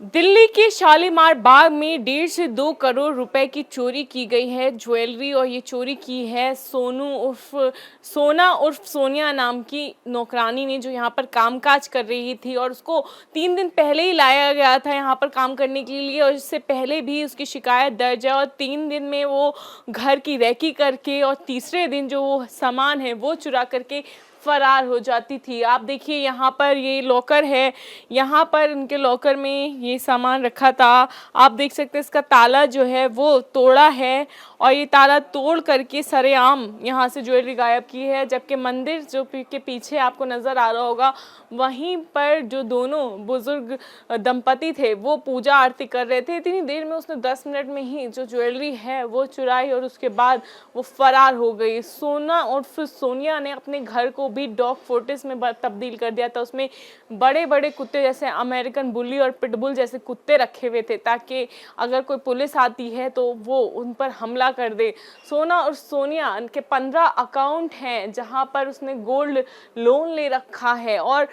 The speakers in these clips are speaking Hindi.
दिल्ली के शालीमार बाग में 1.5 से 2 करोड़ रुपए की चोरी की गई है ज्वेलरी। और ये चोरी की है सोना उर्फ सोनिया नाम की नौकरानी ने, जो यहाँ पर कामकाज कर रही थी। और उसको 3 दिन पहले ही लाया गया था यहाँ पर काम करने के लिए, और इससे पहले भी उसकी शिकायत दर्ज है। और 3 दिन में वो घर की रेकी करके और तीसरे दिन जो वो सामान है वो चुरा करके फरार हो जाती थी। आप देखिए यहाँ पर ये लॉकर है, यहाँ पर उनके लॉकर में ये सामान रखा था। आप देख सकते हैं इसका ताला जो है वो तोड़ा है, और ये ताला तोड़ करके सरेआम यहाँ से ज्वेलरी गायब की है। जबकि मंदिर जो के पीछे आपको नज़र आ रहा होगा, वहीं पर जो दोनों बुजुर्ग दंपति थे वो पूजा आरती कर रहे थे। इतनी देर में उसने 10 मिनट में ही जो ज्वेलरी है वो चुराई और उसके बाद वो फरार हो गई। सोना और फिर सोनिया ने अपने घर को भी डॉग फोर्टिस में तब्दील कर दिया था। उसमें बड़े बड़े कुत्ते जैसे अमेरिकन बुली और पिटबुल जैसे कुत्ते रखे हुए थे, ताकि अगर कोई पुलिस आती है तो वो उन पर हमला कर दे। सोना और सोनिया के 15 अकाउंट हैं जहां पर उसने गोल्ड लोन ले रखा है, और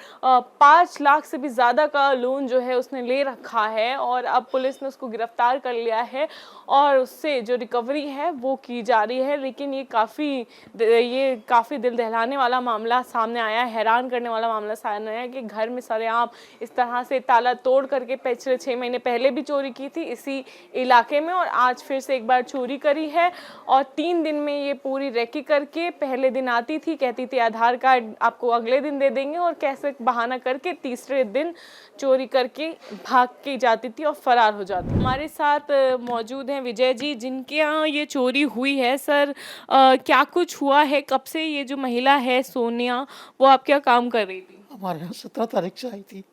5 लाख से भी ज़्यादा का लोन जो है उसने ले रखा है। और अब पुलिस ने उसको गिरफ्तार कर लिया है और उससे जो रिकवरी है वो की जा रही है। लेकिन ये काफ़ी दिल दहलाने वाला मामला सामने आया है, हैरान करने वाला मामला सामने आया कि घर में सरेआम इस तरह से ताला तोड़ करके पिछले 6 महीने पहले भी चोरी की थी इसी इलाके में, और आज फिर से एक बार चोरी करी है। और 3 दिन में ये पूरी रेकी करके पहले दिन आती थी, कहती थी आधार कार्ड आपको अगले दिन दे देंगे, और कैसे बहाना करके तीसरे दिन चोरी करके भाग के जाती थी और फरार हो जाती। हमारे साथ मौजूद हैं विजय जी, जिनके यहाँ ये चोरी हुई है। सर, क्या कुछ हुआ है? कब से ये जो महिला है सोनिया, वो आप क्या काम कर रही थी? हमारे यहाँ 17 तारीख से आई थी,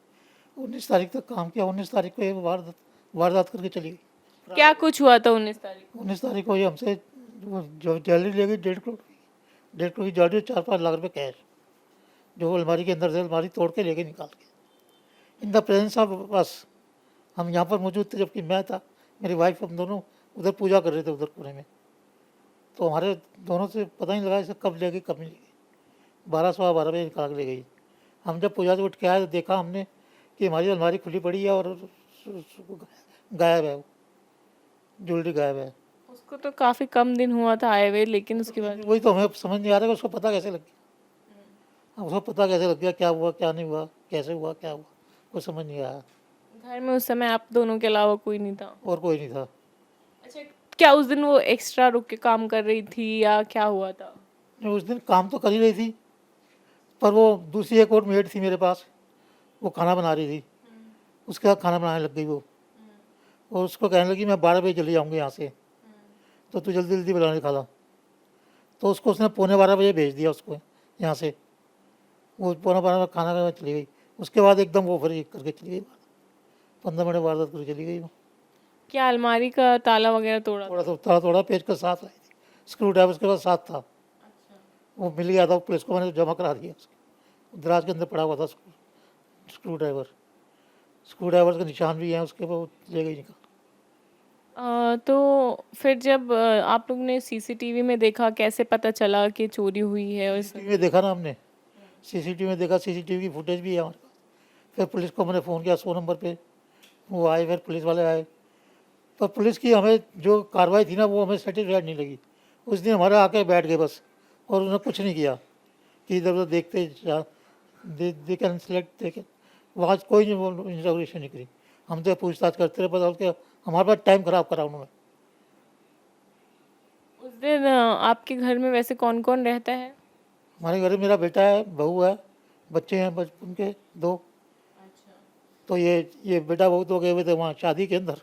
19 तारीख तक काम किया। 19 तारीख को ये वारदात करके चली गई। क्या कुछ हुआ था 19 तारीख? 19 तारीख को ये हमसे जो ज्वेलरी ले गई, 1.5 करोड़ की ज्वेलरी, 4-5 लाख रुपए कैश, जो अलमारी के अंदर से अलमारी तोड़ के ले गई निकाल के, इन द प्रेजेंस ऑफ बस। हम यहाँ पर मौजूद थे, जबकि मैं था, मेरी वाइफ, हम दोनों उधर पूजा कर रहे थे उधर कोने में। तो हमारे दोनों से पता नहीं लगा इसे कब ले गई कब नहीं ले गई। 12 सवा 12 बजे निकाल के ले गई। हम जब पूजा से उठ के आए तो देखा हमने कि हमारी अलमारी खुली पड़ी है और गायब है, वो ज्वेलरी गायब है। उसको तो काफ़ी कम दिन हुआ था आए हुए, लेकिन उसके बाद वही तो हमें समझ नहीं आ रहा है कि उसको पता कैसे लग गया। उसको पता कैसे लग गया, क्या हुआ क्या नहीं हुआ, कैसे हुआ क्या हुआ, कुछ समझ नहीं आया। घर में उस समय आप दोनों के अलावा कोई नहीं था? और कोई नहीं था। अच्छा, क्या उस दिन वो एक्स्ट्रा रुक के काम कर रही थी या क्या हुआ था? नहीं, उस दिन काम तो कर ही रही थी, पर वो दूसरी एक और मेड थी मेरे पास, वो खाना बना रही थी। उसके साथ खाना बनाने लग गई वो, और उसको कहने लगी मैं 12 बजे चली जाऊँगी यहाँ से, तो तू जल्दी जल्दी बनाने खा ला। तो उसको उसने 11:15 बजे भेज दिया उसको यहाँ से। वो 11:15 खाना खाने चली गई। उसके बाद एकदम वो फिर करके चली गई, 15 मिनट वारदात करके चली गई वो। क्या अलमारी का ताला वगैरह तोड़ा? थोड़ा पेज का साथ लाई थी, स्क्रू ड्राइवर उसके पास साथ था। वो मिल गया था, पुलिस को मैंने जमा करा दिया। उसके दराज के अंदर पड़ा हुआ था स्क्रू ड्राइवर के निशान भी हैं उसके, वो ले गई निकाल। तो फिर जब आप लोग ने सीसीटीवी में देखा, कैसे पता चला कि चोरी हुई है? और सीसीटीवी में देखा ना हमने, सीसीटीवी में देखा, सीसीटीवी की फुटेज भी है हमारे पास। फिर पुलिस को मैंने फ़ोन किया 100 नंबर पे, वो आए, फिर पुलिस वाले आए। पर पुलिस की हमें जो कार्रवाई थी ना, वो हमें सेटिस्फाइड नहीं लगी। उस दिन हमारे आके बैठ गए बस, और उन्होंने कुछ नहीं किया कि इधर उधर देखते दे कैन सेलेक्ट देखे, वहाँ कोई इंस्टॉलेशन नहीं करी। हम तो पूछताछ करते रहे, बदल के हमारे पास टाइम ख़राब करा उन्होंने। उस दिन आपके घर में वैसे कौन कौन रहता है? हमारे घर में मेरा बेटा है, बहू है, बच्चे हैं बचपन के 2। तो ये बेटा बहू तो गए हुए थे वहाँ शादी के अंदर,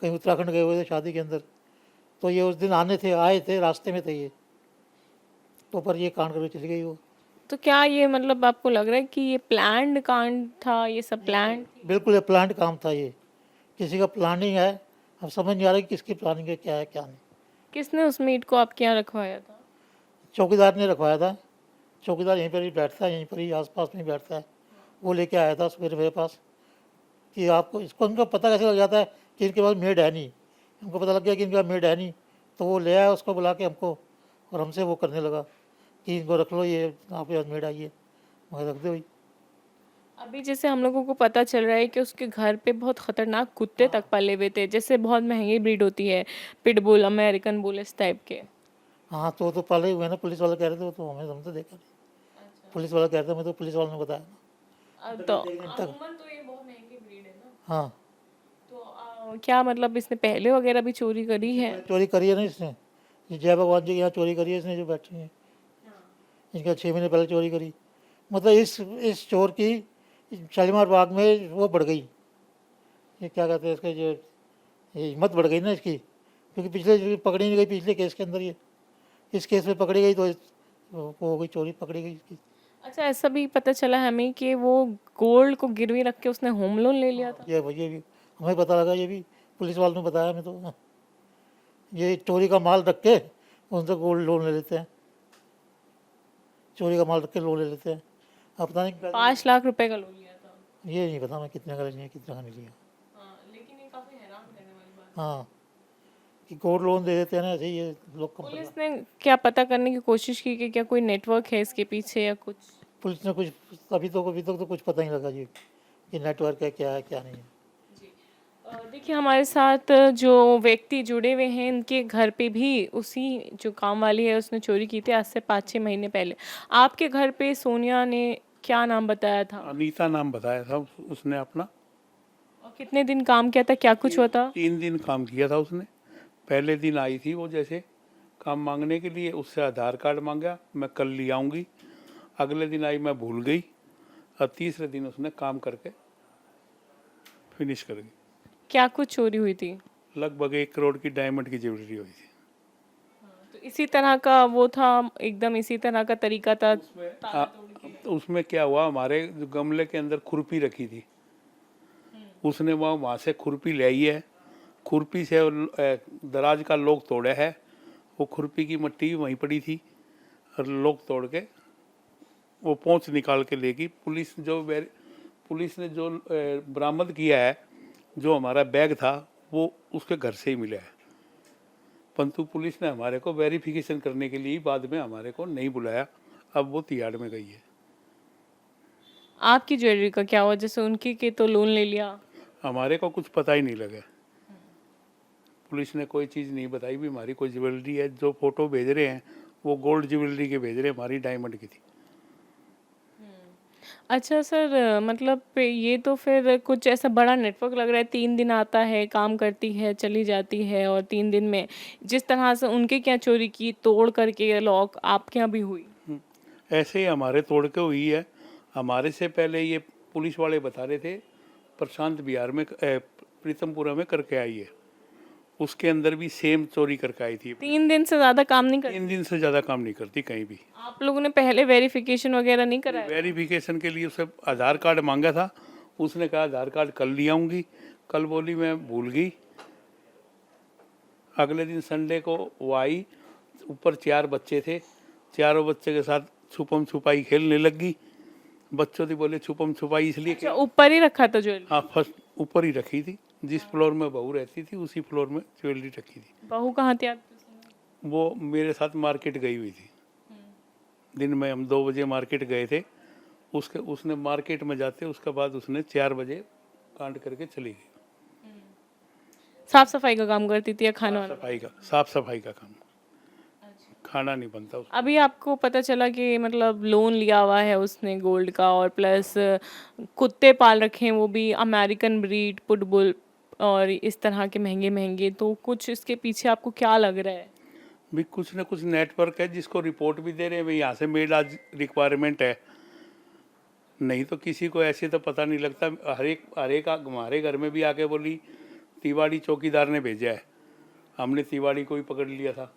कहीं उत्तराखंड गए हुए थे शादी के अंदर। तो ये उस दिन आए थे, रास्ते में थे ये, तो पर ये कांड करके चली गई वो। तो क्या ये मतलब आपको लग रहा है कि ये प्लान्ड कांड था, ये सब प्लान? बिल्कुल ये प्लान्ड काम था, ये किसी का प्लानिंग है। अब समझ नहीं आ रहा कि किसकी प्लानिंग है, क्या है क्या नहीं। किसने उस मीट को आपके यहाँ रखवाया था? चौकीदार ने रखवाया था। चौकीदार यहीं पर ही बैठता है, यहीं पर ही आसपास में ही बैठता है। वो लेके आया था सवेरे मेरे पास कि आपको इसको, उनको पता कैसे लग जाता है कि इनके पास मेड है नहीं। उनको पता लग गया कि इनके पास मेड है नहीं, तो वो ले आया उसको बुला के हमको, और हमसे वो करने लगा कि इनको रख लो, ये आपके पास मेड आई है, मगर रख दो भाई। अभी जैसे हम लोगों को पता चल रहा है कि उसके घर पे बहुत खतरनाक कुत्ते तक पले हुए थे, जैसे बहुत महंगी ब्रीड होती है, पिटबुल, अमेरिकन बुल, इस टाइप के। हाँ तो पाले हुए हैं ना, पुलिस वाले कह रहे थे, वो तो हमें हम तो देखा नहीं। पुलिस वाला कह रहे थे, मैं तो पुलिस वालों ने बताया ना। तो एक दिन तक अमूमन तो ये बहुत महंगी ब्रीड है ना। हाँ तो क्या मतलब इसने पहले वगैरह भी चोरी करी है? चोरी करी है ना इसने, ये जय भगवान जी के यहाँ चोरी करी है इसने, जो बैठी है इनका 6 महीने पहले चोरी करी। मतलब इस चोर की शालीमार बाग में वो बढ़ गई, ये क्या कहते हैं इसके, जो ये हिम्मत बढ़ गई ना इसकी, क्योंकि पिछले जो पकड़ी नहीं गई पिछले केस के अंदर, ये इस केस में पकड़ी गई तो वो हो गई, चोरी पकड़ी गई इसकी। अच्छा, ऐसा भी पता चला हमें कि वो गोल्ड को गिरवी रख के उसने होम लोन ले लिया था। ये भी हमें पता लगा, ये भी पुलिस वालों ने बताया हमें तो। ये चोरी का माल रख के उनसे गोल्ड लोन ले लेते हैं, चोरी का माल रख के लोन ले लेते हैं। अब पता नहीं 5 लाख रुपए का लोन लिया था। ये नहीं पता मैं कितने का लिया कितने का नहीं लिया। लेकिन ये काफी हैरान करने वाली बात। हाँ कि गोल्ड लोन दे देते हैं ना ऐसे ही ये लोग कम। पुलिस ने क्या पता करने की कोशिश की कि क्या कोई नेटवर्क है इसके पीछे या कुछ? पुलिस ने कुछ अभी तक तो कुछ पता नहीं लगा जी कि नेटवर्क है क्या नहीं है। देखिए, हमारे साथ जो व्यक्ति जुड़े हुए हैं, इनके घर पे भी उसी जो काम वाली है उसने चोरी की थी आज से 5-6 महीने पहले। आपके घर पे सोनिया ने क्या नाम बताया था अनीता नाम बताया था उसने अपना। और कितने दिन काम किया था, क्या कुछ हुआ था? 3 दिन काम किया था उसने। पहले दिन आई थी वो जैसे काम मांगने के लिए, उससे आधार कार्ड मांगा, मैं कल ले आऊँगी। अगले दिन आई, मैं भूल गई। और तीसरे दिन उसने काम करके फिनिश कर गई। क्या कुछ चोरी हुई थी? लगभग 1 करोड़ की डायमंड की ज्वेलरी हुई थी। तो इसी तरह का वो था, एकदम इसी तरह का तरीका था। तो उसमें क्या हुआ, हमारे जो गमले के अंदर खुरपी रखी थी, उसने वहाँ से खुरपी ले आई है। खुरपी से दराज का लोग तोड़ा है। वो खुरपी की मट्टी भी वहीं पड़ी थी और लोग तोड़ के वो पोंछ निकाल के लेगी। पुलिस ने जो बरामद किया है, जो हमारा बैग था, वो उसके घर से ही मिला है। परंतु पुलिस ने हमारे को वेरिफिकेशन करने के लिए बाद में हमारे को नहीं बुलाया। अब वो तिहाड़ में गई है। आपकी ज्वेलरी का क्या हुआ? जैसे उनकी के तो लोन ले लिया। हमारे को कुछ पता ही नहीं लगा। पुलिस ने कोई चीज़ नहीं बताई भी हमारी कोई ज्वेलरी है। जो फोटो भेज रहे हैं वो गोल्ड ज्वेलरी के भेज रहे हैं, हमारी डायमंड की थी। अच्छा सर, मतलब ये तो फिर कुछ ऐसा बड़ा नेटवर्क लग रहा है। 3 दिन आता है, काम करती है, चली जाती है, और 3 दिन में जिस तरह से उनके क्या चोरी की, तोड़ करके लॉक, आपके यहाँ भी हुई? ऐसे ही हमारे तोड़ के हुई है। हमारे से पहले ये पुलिस वाले बता रहे थे प्रशांत बिहार में प्रीतमपुरा में करके आई है। उसके अंदर भी सेम चोरी करके आई थी। 3 दिन से ज़्यादा काम नहीं कर? 3 दिन से ज़्यादा काम नहीं करती कहीं भी। आप लोगों ने पहले वेरिफिकेशन वगैरह नहीं कराया? वेरिफिकेशन के लिए उसे आधार कार्ड मांगा था। उसने कहा आधार कार्ड कल ले आऊँगी। कल बोली, मैं भूल गई। अगले दिन संडे को वो आई। ऊपर 4 बच्चे थे, चारों बच्चे के साथ छुपम छुपाई खेलने लग गई। बच्चों ने बोले छुपम छुपाई इसलिए अच्छा, ऊपर ही रखा था ज्वेलरी? हाँ, फर्स्ट ऊपर ही रखी थी। जिस फ्लोर में बहू रहती थी उसी फ्लोर में ज्वेलरी रखी थी। बहू कहाँ थी आप? वो मेरे साथ मार्केट गई हुई थी। दिन में हम 2 बजे मार्केट गए थे। उसने मार्केट में जाते उसके बाद उसने 4 बजे कांड करके चली गई। साफ सफाई का काम करती थी या खाना वाना? साफ सफाई का काम। खाना नहीं बनता उसका। अभी आपको पता चला कि मतलब लोन लिया हुआ है उसने गोल्ड का, और प्लस कुत्ते पाल रखे हैं, वो भी अमेरिकन ब्रीड, पुटबुल, और इस तरह के महंगे महंगे। तो कुछ इसके पीछे आपको क्या लग रहा है? भी कुछ ना कुछ नेटवर्क है जिसको रिपोर्ट भी दे रहे हैं भाई यहाँ से मेड आज रिक्वायरमेंट है। नहीं तो किसी को ऐसे तो पता नहीं लगता। हर एक हमारे घर में भी आके बोली तिवाड़ी चौकीदार ने भेजा है। हमने तिवाड़ी को ही पकड़ लिया था।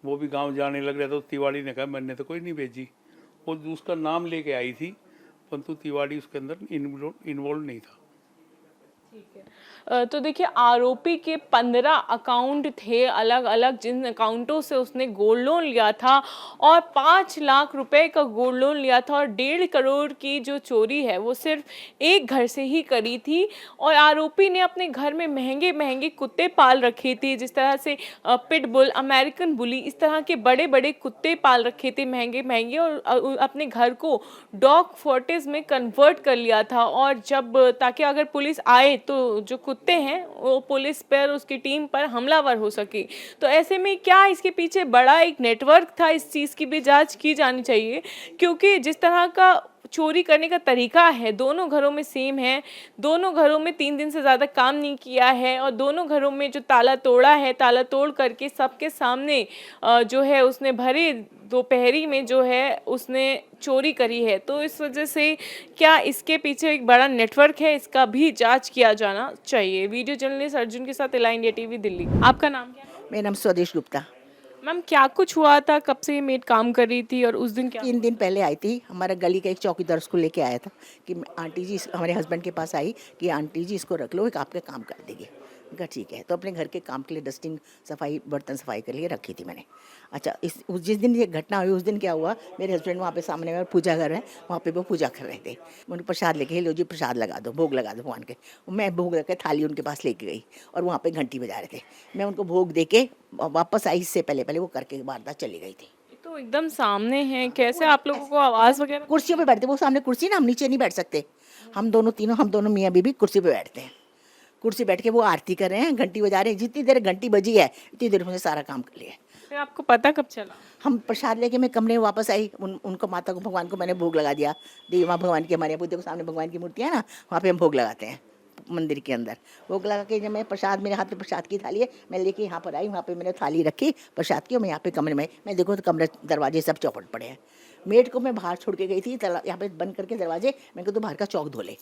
वो भी गांव जाने लग रहा था तो तिवाड़ी ने कहा मैंने तो कोई नहीं भेजी। वो उसका नाम लेके आई थी, परंतु तिवाड़ी उसके अंदर इन्वॉल्व नहीं था। तो देखिए आरोपी के 15 अकाउंट थे अलग अलग, जिन अकाउंटों से उसने गोल्ड लोन लिया था और 5 लाख रुपए का गोल्ड लोन लिया था और 1.5 करोड़ की जो चोरी है वो सिर्फ एक घर से ही करी थी। और आरोपी ने अपने घर में महंगे महंगे कुत्ते पाल रखे थे, जिस तरह से पिटबुल, अमेरिकन बुली, इस तरह के बड़े बड़े कुत्ते पाल रखे थे महंगे महंगे, और अपने घर को डॉग फोर्टेज में कन्वर्ट कर लिया था। और जब ताकि अगर पुलिस आए तो जो कुत्ते हैं वो पुलिस पर, उसकी टीम पर हमलावर हो सके। तो ऐसे में क्या इसके पीछे बड़ा एक नेटवर्क था, इस चीज़ की भी जांच की जानी चाहिए, क्योंकि जिस तरह का चोरी करने का तरीका है दोनों घरों में सेम है। दोनों घरों में 3 दिन से ज़्यादा काम नहीं किया है और दोनों घरों में जो ताला तोड़ा है, ताला तोड़ करके सबके सामने जो है उसने भरे दोपहरी में जो है उसने चोरी करी है। तो इस वजह से क्या इसके पीछे एक बड़ा नेटवर्क है, इसका भी जांच किया जाना चाहिए। वीडियो जर्नलिस्ट अर्जुन के साथ इला इंडिया टीवी दिल्ली। आपका नाम क्या है? मेरा नाम स्वदेश गुप्ता। मैम क्या कुछ हुआ था, कब से ये मेड काम कर रही थी और उस दिन क्या? 3 दिन पहले आई थी, हमारा गली का एक चौकीदार उसको लेके आया था कि आंटी जी हमारे हस्बैंड के पास आई कि आंटी जी इसको रख लो, एक आपके काम कर देगी। कहा ठीक है, तो अपने घर के काम के लिए डस्टिंग सफाई बर्तन सफाई के लिए रखी थी मैंने। अच्छा, जिस दिन ये घटना हुई उस दिन क्या हुआ, मेरे हस्बैंड वहाँ पे सामने में पूजा घर है, वहाँ पे वो पूजा कर रहे थे। उन्हें प्रसाद लेके, लो जी प्रसाद लगा दो, भोग लगा दो भगवान के। मैं भोग रख के थाली उनके पास लेके गई और वहाँ पे घंटी बजा रहे थे। मैं उनको भोग दे के वापस आई, इससे पहले पहले वो करके वारदात चली गई थी। तो एकदम सामने है, कैसे आप लोगों को आवाज़ वगैरह? कुर्सियों पे बैठते, वो सामने कुर्सी ना, हम नीचे नहीं बैठ सकते। हम दोनों मियाँ बीबी कुर्सी पे बैठते हैं। कुर्सी बैठ के वो आरती कर रहे हैं, घंटी बजा रहे हैं। जितनी देर घंटी बजी है इतनी देर में सारा काम कर लिया। फिर आपको पता कब चला? हम प्रसाद लेके मैं कमरे में वापस आई, उनको माता को भगवान को मैंने भोग लगा दिया। देवी माँ भगवान की, हमारे बुद्ध के सामने भगवान की मूर्ति है ना, वहाँ पे हम भोग लगाते हैं मंदिर के अंदर। भोग लगा के जब मैं प्रसाद, मेरे हाथ में प्रसाद की थाली है, मैं लेके यहाँ पर आई, वहाँ पे मैंने थाली रखी प्रसाद की और मैं यहाँ पे कमरे में, मैं देखो तो कमरे दरवाजे सब चौपट पड़े हैं। मेड को मैं बाहर छोड़ के गई थी, यहाँ पे बंद करके दरवाजे, मैं कहूँ तो बाहर का चौक धो ले।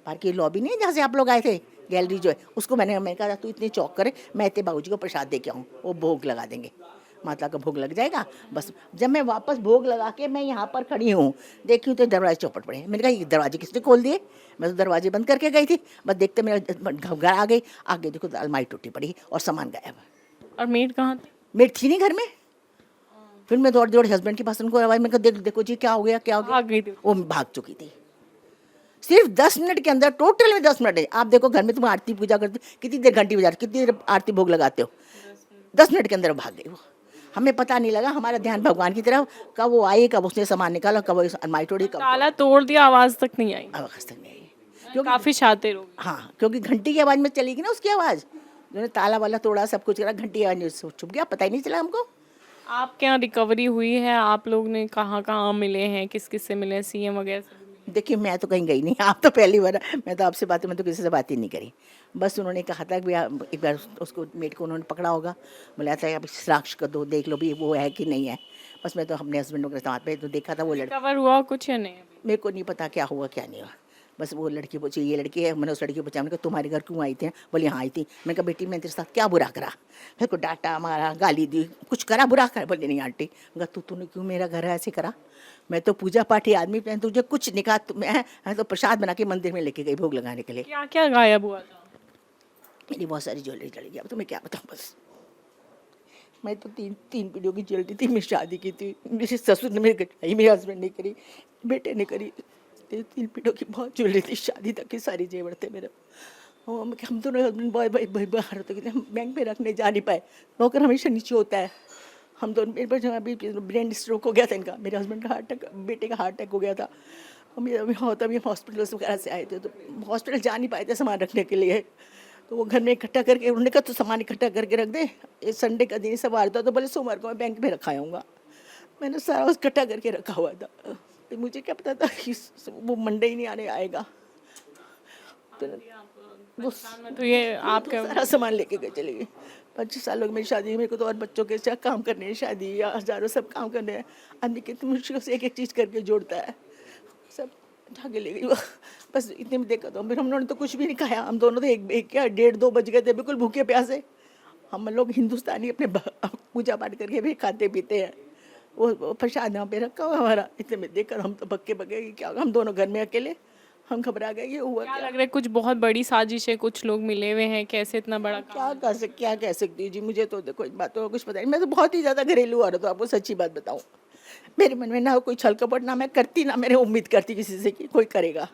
बाहर की लॉबी नहीं है जहाँ से आप लोग आए थे, गैलरी जो है, उसको मैंने कहा तू इतने चौक करे, मैं इतने बाबूजी को प्रसाद दे के आऊँ, वो भोग लगा देंगे, माता का भोग लग जाएगा। बस जब मैं वापस भोग लगा के मैं यहाँ पर खड़ी हूँ, देखी हूँ तो दरवाजे चौपट पड़े। मैंने कहा ये दरवाजे किसने खोल दिए? मैं तो दरवाजे बंद करके गई थी। बस देखते मेरा घर आ गई, आगे देखो तो अलमारी टूटी पड़ी और सामान गायब। और मेड कहाँ थी? मेड थी नहीं घर में। फिर मैं दौड़ दौड़ हस्बैंड के पास उनको आवाज़, मैं कहा देखो जी क्या हो गया, क्या हो गया? भाग गई थी। वो भाग चुकी थी। सिर्फ 10 मिनट के अंदर, टोटल में 10 मिनट है। आप देखो घर में तुम आरती पूजा करते हो, कितनी देर घंटी बजा, कितनी देर आरती भोग लगाते हो, 10 मिनट के अंदर भाग गई वो। हमें पता नहीं लगा, हमारा ध्यान भगवान की तरफ, कब वो आई, कब उसने सामान निकाला, कब वो अलमारी तोड़ी, कब ताला तोड़ दिया, आवाज़ तक नहीं आई। आवाज़ तक नहीं आई। क्योंकि काफ़ी शातिर हो गई। हाँ, क्योंकि घंटी की आवाज़ में चली गई ना उसकी आवाज़, जो ताला वाला तोड़ा सब कुछ करा, घंटी की आवाज़ में छुप गया, पता ही नहीं चला हमको। आपके यहाँ रिकवरी हुई है? आप लोग ने कहाँ कहाँ मिले हैं, किस किस से मिले हैं, सीएम वगैरह से? देखिए मैं तो कहीं गई नहीं, आप तो पहली बार, मैं तो आपसे बात, मैं तो किसी से बात ही नहीं करी। बस उन्होंने कहा था कि एक बार उसको मेड को उन्होंने पकड़ा होगा, बोला था अब साक्ष कर दो, देख लो भी वो है कि नहीं है। बस मैं तो अपने हस्बैंड के साथ पे तो देखा था वो लड़का, रिकवर हुआ कुछ या नहीं? मेरे को नहीं पता क्या हुआ क्या नहीं हुआ। बस वो लड़की पूछी, ये लड़की है, मैंने उस लड़की को पूछा, मैंने कहा तुम्हारे घर क्यों आई थी? बोली हाँ आई थी। मैंने कहा बेटी मैं तेरे साथ क्या बुरा करा? मेरे को डांटा मारा, गाली दी, कुछ करा बुरा करा? बोली नहीं आंटी। मैं कहा तूने क्यों मेरा घर ऐसे करा? मैं तो पूजा पाठी आदमी, तुझे कुछ नहीं कहा। मैं तो प्रसाद बना के मंदिर में लेके गई भोग लगाने के लिए। क्या क्या गायब हुआ था? मेरी बहुत सारी ज्वेलरी चली गई। अब तो मैं क्या बताऊँ, बस मैं तो तीन पीढ़ियों की ज्वेलरी थी। मैं शादी की थी, मेरे ससुर ने मेरे कटाई, मेरे हस्बैंड ने करी, बेटे ने करी। 3 पीढ़ियों की बहुत ज्वेलरी थी, शादी तक के सारे जेवर थे मेरे। हम दोनों हस्बैंड बॉय बाहर होते, बैंक में रखने जा नहीं पाए, नौकर हमेशा नीचे होता है। हम दोनों, मेरे पर अभी ब्रेन स्ट्रोक हो गया था इनका, मेरे हस्बैंड का हार्ट अटैक, बेटे का हार्ट अटैक हो गया था। अभी हॉस्पिटल वगैरह से आए थे, तो हॉस्पिटल जा नहीं पाए थे सामान रखने के लिए। तो वो घर में इकट्ठा करके, उन्होंने कहा तो सामान इकट्ठा करके रख दे, ये संडे का दिन सवार था, तो बोले सोमवार को मैं बैंक में रखा आऊँगा। मैंने सारा उस इकट्ठा करके रखा हुआ था, तो मुझे क्या पता था कि वो मंडे ही नहीं आने आएगा। तो ये आपका सारा सामान लेके गए चले गए। 25 सालों की मेरी शादी, मेरे को तो और बच्चों के साथ काम करने हैं, शादी या हजारों सब काम करने हैं। आदमी कितनी मुश्किल से एक चीज़ करके जोड़ता है, सब उठा के ले गई वो। बस इतने में देखा, तो फिर हम लोगों ने तो कुछ भी नहीं खाया। हम दोनों तो एक क्या 1:30-2 बज गए थे, बिल्कुल भूखे प्यासे। हम लोग हिंदुस्तानी अपने पूजा पाठ करके भी खाते पीते हैं। वो प्रसाद यहाँ पे रखा हुआ हमारा, इतने में देखकर हम तो बक्के बगे, क्या होगा, हम दोनों घर में अकेले, हम घबरा गए, ये हुआ क्या क्या? लग रहा है कुछ बहुत बड़ी साजिश है, कुछ लोग मिले हुए हैं, कैसे इतना बड़ा काम? क्या कह सकती हूँ जी, मुझे तो देखो इन बातों का कुछ पता नहीं। मैं तो बहुत ही ज़्यादा घरेलू औरत हूँ, आपको सच्ची बात बताऊँ। मेरे मन में ना कोई छल कपट, ना मैं करती, ना मैंने उम्मीद करती किसी से कि कोई करेगा।